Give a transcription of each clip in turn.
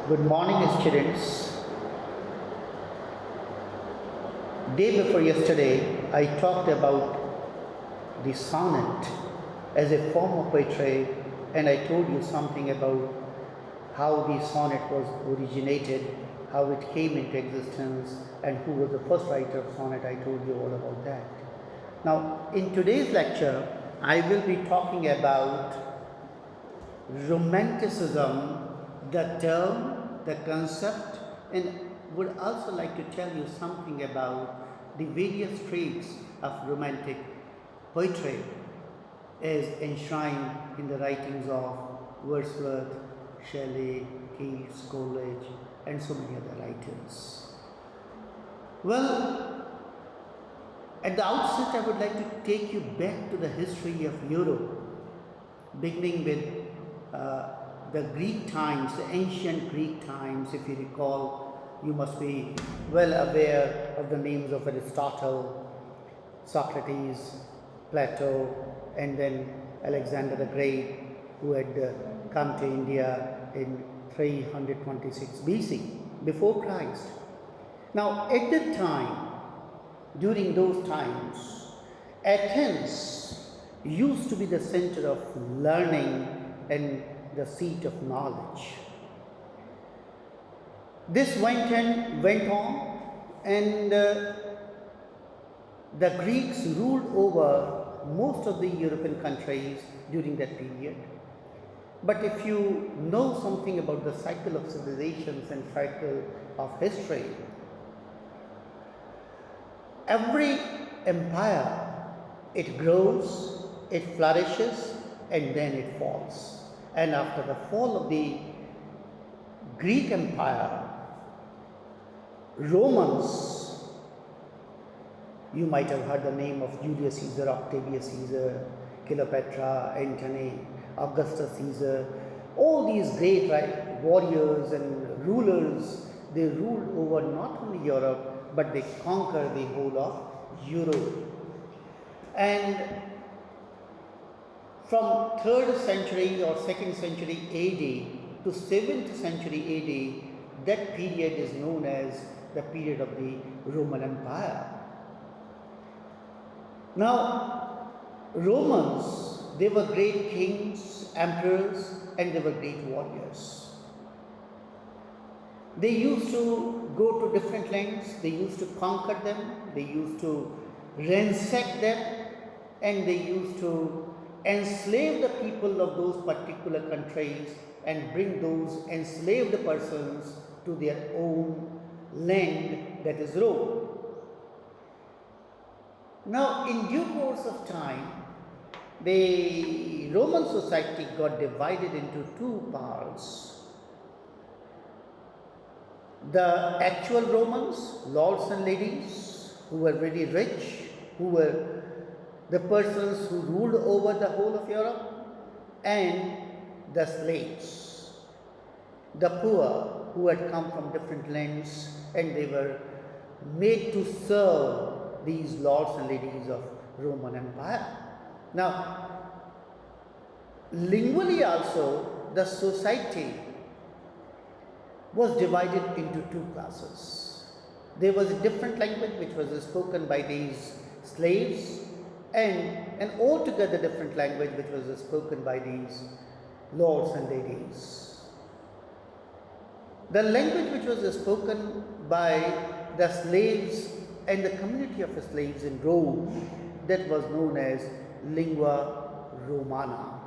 Good morning, students. Day before yesterday, I talked about the sonnet as a form of poetry, and I told you something about how the sonnet was originated, how it came into existence, and who was the first writer of sonnet. I told you all about that. Now, in today's lecture, I will be talking about romanticism, the term, the concept, and would also like to tell you something about the various traits of romantic poetry as enshrined in the writings of Wordsworth, Shelley, Keats, Coleridge, and so many other writers. Well, at the outset, I would like to take you back to the history of Europe, beginning with the Greek times, the ancient Greek times. If you recall, you must be well aware of the names of Aristotle, Socrates, Plato, and then Alexander the Great, who had come to India in 326 BC, before Christ. Now, at that time, during those times, Athens used to be the center of learning and the seat of knowledge. This went on, and the Greeks ruled over most of the European countries during that period. But if you know something about the cycle of civilizations and cycle of history, every empire, it grows, it flourishes, and then it falls. And after the fall of the Greek Empire, Romans, you might have heard the name of Julius Caesar, Octavius Caesar, Cleopatra, Antony, Augustus Caesar, all these great warriors and rulers, they ruled over not only Europe, but they conquered the whole of Europe. And from 3rd century or 2nd century AD to 7th century AD, that period is known as the period of the Roman Empire. Now, Romans, they were great kings, emperors, and they were great warriors. They used to go to different lands, they used to conquer them, they used to ransack them, and they used to enslave the people of those particular countries and bring those enslaved persons to their own land, that is Rome. Now, in due course of time, the Roman society got divided into two parts. The actual Romans, lords and ladies, who were very rich, who were the persons who ruled over the whole of Europe, and the slaves, the poor who had come from different lands, and they were made to serve these lords and ladies of Roman Empire. Now, lingually also, the society was divided into two classes. There was a different language which was spoken by these slaves, and an altogether different language which was spoken by these lords and ladies. The language which was spoken by the slaves and the community of slaves in Rome, that was known as lingua romana.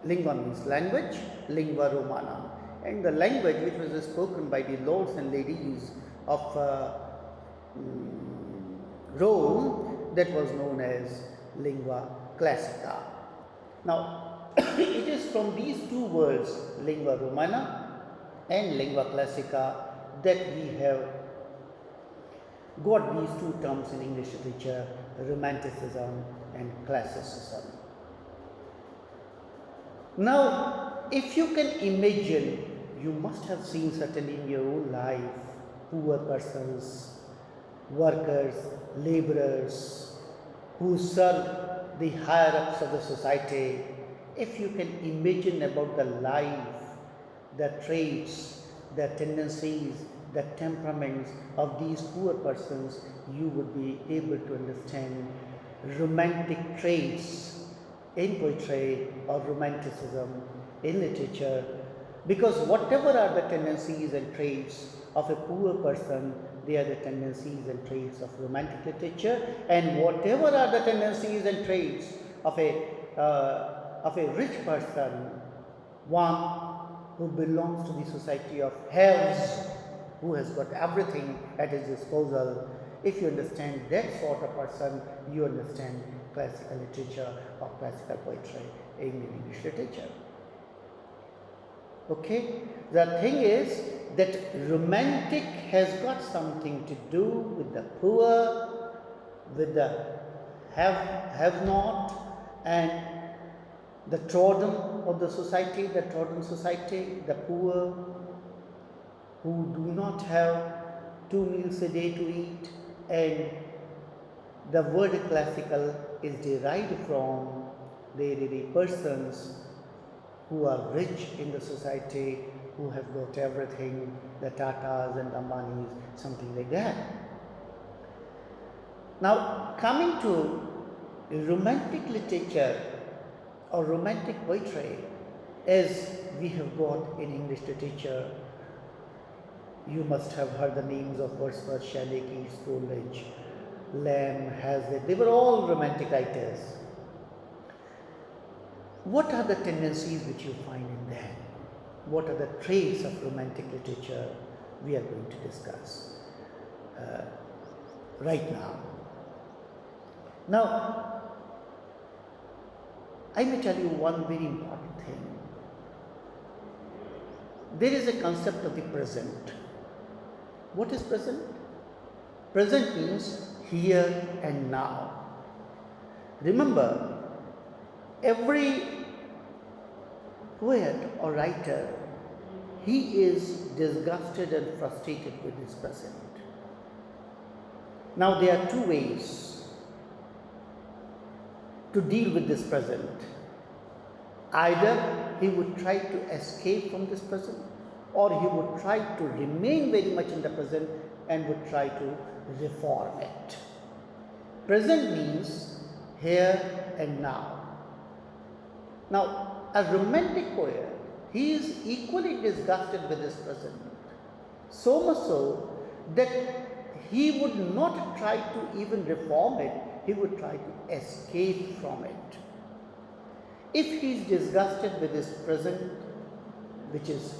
Lingua means language, lingua romana. And the language which was spoken by the lords and ladies of Rome, that was known as lingua classica. Now, it is from these two words, lingua romana and lingua classica, that we have got these two terms in English literature, romanticism and classicism. Now, if you can imagine, you must have seen certainly in your own life poor persons, workers, laborers who serve the higher ups of the society. If you can imagine about the life the traits, the tendencies, the temperaments of these poor persons, you would be able to understand romantic traits in poetry or romanticism in literature, because whatever are the tendencies and traits of a poor person, they are the tendencies and traits of romantic literature, and whatever are the tendencies and traits of a rich person, one who belongs to the society of haves, who has got everything at his disposal. If you understand that sort of person, you understand classical literature or classical poetry in English literature. Okay, the thing is that romantic has got something to do with the poor, with the have not, and the trodden of the society, the poor who do not have 2 meals a day to eat, and the word classical is derived from the persons who are rich in the society, who have got everything, the Tatas and the Ambanis, something like that. Now, coming to romantic literature or romantic poetry, as we have got in English literature, you must have heard the names of Wordsworth, Shelley, Keats, Coleridge, Lamb, Hazlitt. They were all romantic writers. What are the tendencies which you find in them? What are the traits of romantic literature we are going to discuss right now? Now, I may tell you one very important thing. There is a concept of the present. What is present? Present means here and now. Remember, every poet or writer, he is disgusted and frustrated with his present. Now, there are two ways to deal with this present. Either he would try to escape from this present, or he would try to remain very much in the present and would try to reform it. Present means here and now. Now, a romantic poet, he is equally disgusted with his present, so much so that he would not try to even reform it, he would try to escape from it. If he is disgusted with his present, which is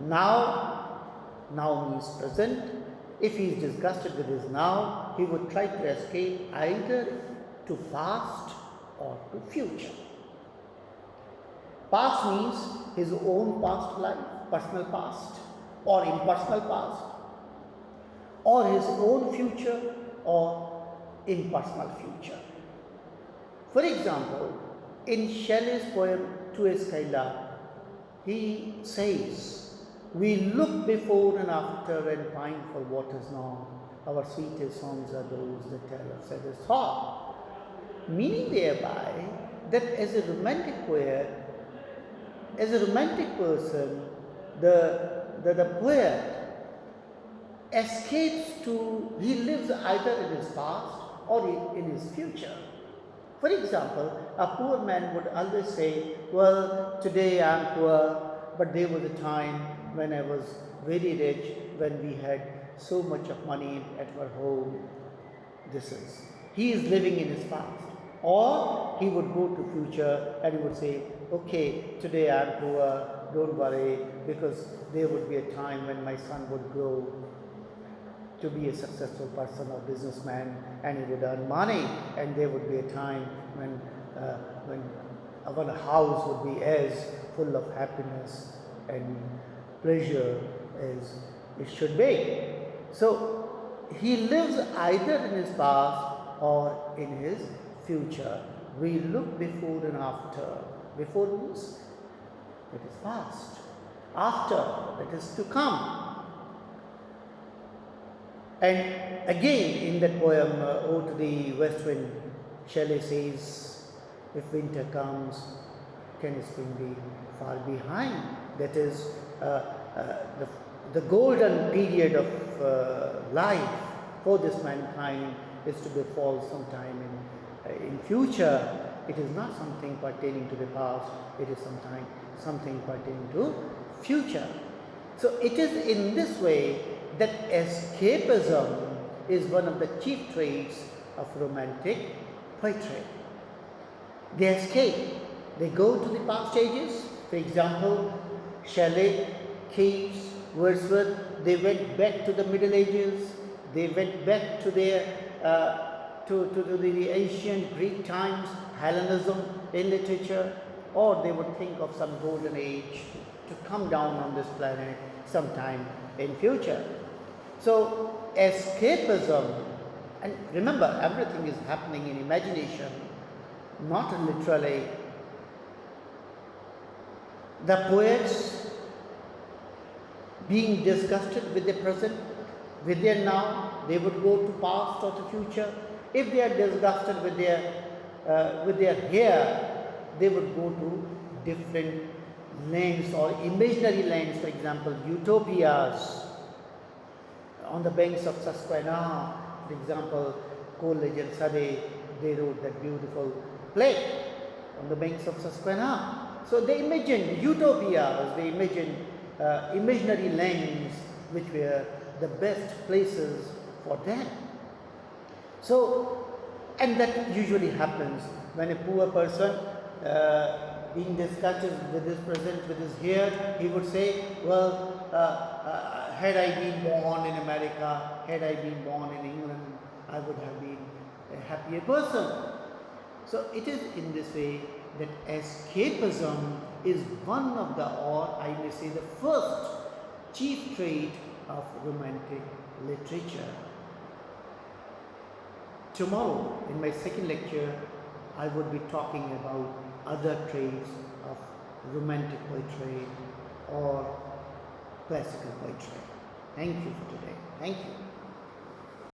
now means present, if he is disgusted with his now, he would try to escape either to past or to future. Past means his own past life, personal past or impersonal past, or his own future or impersonal future. For example, in Shelley's poem To a Skylark, he says, "We look before and after and pine for what is now. Our sweetest songs are those that tell us saddest thought." Meaning thereby that as a romantic poet, as a romantic person, the poet escapes to, he lives either in his past or in his future. For example, a poor man would always say, "Well, today I am poor, but there was a time when I was very rich, when we had so much of money at our home." He is living in his past. Or he would go to future and he would say, "Okay, today I am poor, don't worry, because there would be a time when my son would grow to be a successful person or businessman, and he would earn money, and there would be a time when our house would be as full of happiness and pleasure as it should be." So he lives either in his past or in his future. We look before and after. Before means it is past. After, that is to come. And again in that poem, Ode to the West Wind, Shelley says, "If winter comes, can spring be far behind?" That is, the golden period of life for this mankind is to befall sometime in future. It is not something pertaining to the past, it is something pertaining to future. So it is in this way that escapism is one of the chief traits of romantic poetry. They escape, they go to the past ages. For example, Shelley, Keats, Wordsworth, they went back to the Middle Ages, they went back to their to the ancient Greek times, Hellenism in literature, or they would think of some golden age to come down on this planet sometime in future. So escapism, and remember, everything is happening in imagination, not literally. The poets being disgusted with the present, with their now, they would go to past or to future. If they are disgusted with their here, they would go to different lands or imaginary lands, for example, utopias on the banks of Susquehanna. For example, Coleridge and Southey, they wrote that beautiful play on the banks of Susquehanna. So they imagined utopias, they imagined imaginary lands which were the best places for them. So, and that usually happens when a poor person being disgusted with his present, with his here, he would say, well, had I been born in America, had I been born in England, I would have been a happier person. So it is in this way that escapism is one of the, or I may say the first chief trait of romantic literature. Tomorrow, in my second lecture, I would be talking about other traits of romantic poetry or classical poetry. Thank you for today. Thank you.